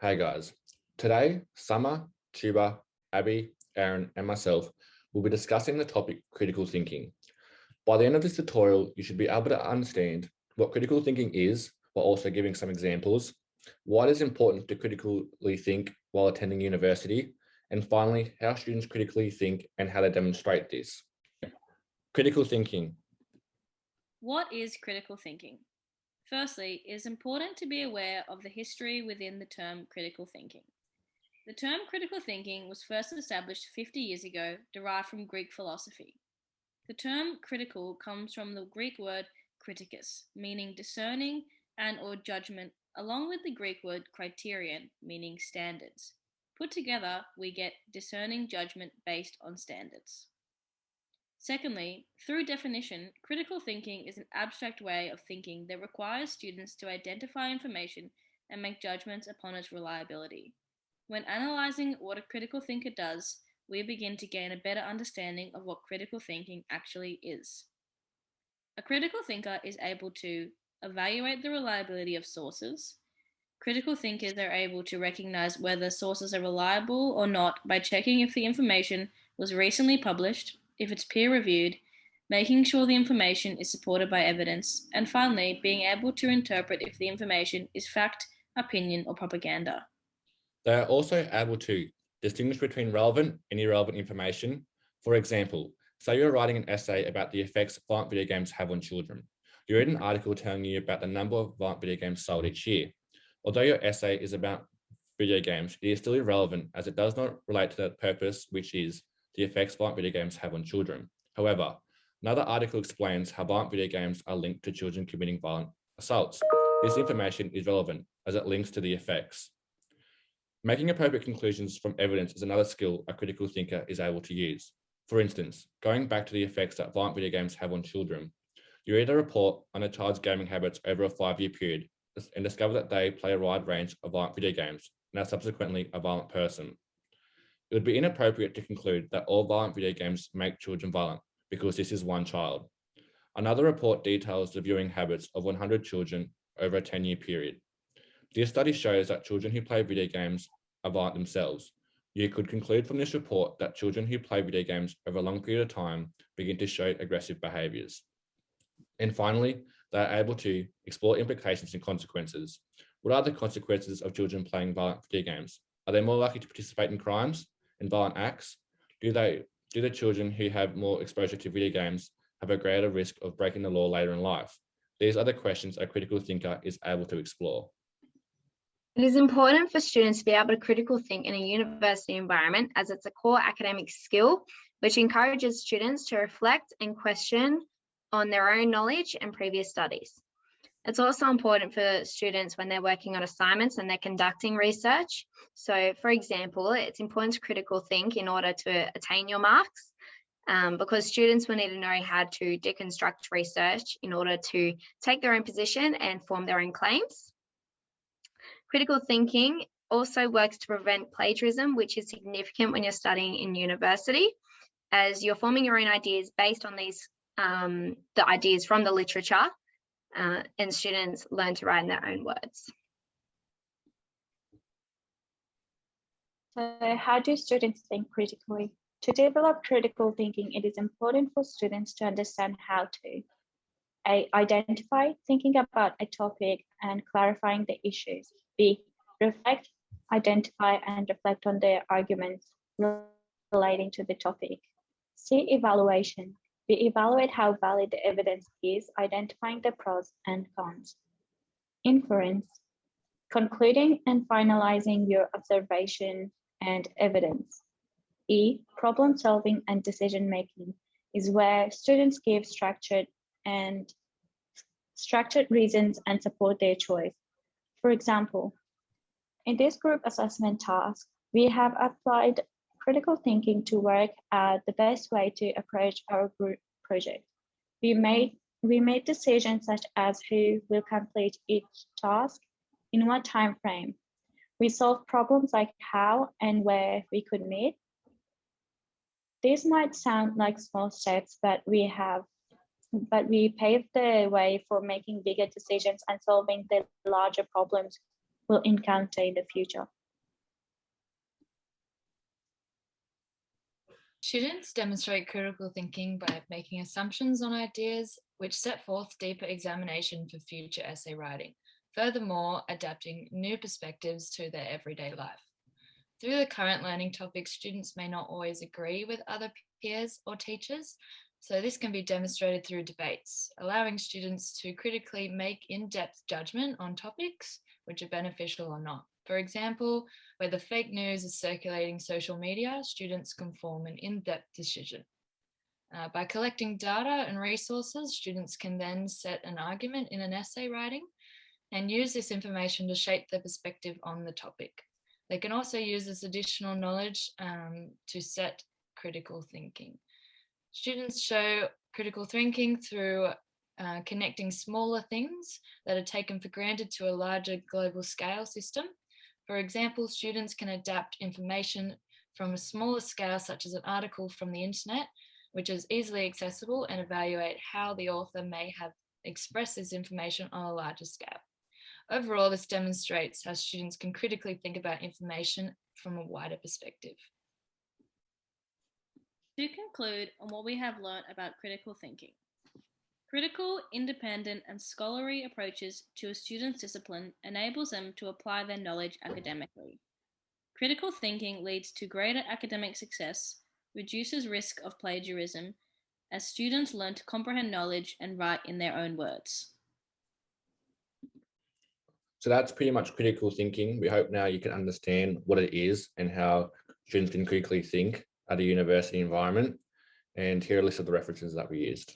Hey guys, today Summer, Tuba, Abby, Aaron and myself will be discussing the topic critical thinking. By the end of this tutorial, you should be able to understand what critical thinking is while also giving some examples, why it is important to critically think while attending university, and finally, how students critically think and how to demonstrate this. Critical thinking. What is critical thinking? Firstly, it is important to be aware of the history within the term critical thinking. The term critical thinking was first established 50 years ago, derived from Greek philosophy. The term critical comes from the Greek word kritikos, meaning discerning and or judgment, along with the Greek word criterion, meaning standards. Put together, we get discerning judgment based on standards. Secondly, through definition, critical thinking is an abstract way of thinking that requires students to identify information and make judgments upon its reliability. When analyzing what a critical thinker does, we begin to gain a better understanding of what critical thinking actually is. A critical thinker is able to evaluate the reliability of sources. Critical thinkers are able to recognize whether sources are reliable or not by checking if the information was recently published, if it's peer-reviewed, making sure the information is supported by evidence, and finally, being able to interpret if the information is fact, opinion, or propaganda. They are also able to distinguish between relevant and irrelevant information. For example, say you're writing an essay about the effects violent video games have on children. You read an article telling you about the number of violent video games sold each year. Although your essay is about video games, it is still irrelevant as it does not relate to the purpose, which is the effects violent video games have on children. However, another article explains how violent video games are linked to children committing violent assaults. This information is relevant as it links to the effects. Making appropriate conclusions from evidence is another skill a critical thinker is able to use. For instance, going back to the effects that violent video games have on children, you read a report on a child's gaming habits over a 5-year period and discover that they play a wide range of violent video games and are subsequently a violent person. It would be inappropriate to conclude that all violent video games make children violent because this is one child. Another report details the viewing habits of 100 children over a 10-year period. This study shows that children who play video games are violent themselves. You could conclude from this report that children who play video games over a long period of time begin to show aggressive behaviours. And finally, they are able to explore implications and consequences. What are the consequences of children playing violent video games? Are they more likely to participate in crimes and violent acts? Do the children who have more exposure to video games have a greater risk of breaking the law later in life? These are the questions a critical thinker is able to explore. It is important for students to be able to critical think in a university environment as it's a core academic skill, which encourages students to reflect and question on their own knowledge and previous studies. It's also important for students when they're working on assignments and they're conducting research. So for example, it's important to critical think in order to attain your marks, because students will need to know how to deconstruct research in order to take their own position and form their own claims. Critical thinking also works to prevent plagiarism, which is significant when you're studying in university, as you're forming your own ideas based on these the ideas from the literature, and students learn to write in their own words. So how do students think critically? To develop critical thinking, it is important for students to understand how to identify, thinking about a topic and clarifying the issues. B, reflect, identify and reflect on their arguments relating to the topic. C, evaluation. We evaluate how valid the evidence is, identifying the pros and cons. Inference, concluding and finalizing your observation and evidence. E, problem solving and decision making is where students give structured reasons and support their choice. For example, in this group assessment task, we have applied critical thinking to work out the best way to approach our group project. We made decisions such as who will complete each task, in what time frame. We solved problems like how and where we could meet. These might sound like small steps, but we paved the way for making bigger decisions and solving the larger problems we'll encounter in the future. Students demonstrate critical thinking by making assumptions on ideas, which set forth deeper examination for future essay writing. Furthermore, adapting new perspectives to their everyday life. Through the current learning topics, students may not always agree with other peers or teachers, so this can be demonstrated through debates, allowing students to critically make in-depth judgment on topics which are beneficial or not. For example, whether fake news is circulating social media, students can form an in-depth decision. By collecting data and resources, students can then set an argument in an essay writing and use this information to shape their perspective on the topic. They can also use this additional knowledge to set critical thinking. Students show critical thinking through connecting smaller things that are taken for granted to a larger global scale system. For example, students can adapt information from a smaller scale, such as an article from the internet, which is easily accessible, and evaluate how the author may have expressed this information on a larger scale. Overall, this demonstrates how students can critically think about information from a wider perspective. To conclude on what we have learnt about critical thinking. Critical, independent, and scholarly approaches to a student's discipline enables them to apply their knowledge academically. Critical thinking leads to greater academic success, reduces risk of plagiarism, as students learn to comprehend knowledge and write in their own words. So that's pretty much critical thinking. We hope now you can understand what it is and how students can critically think at a university environment. And here are a list of the references that we used.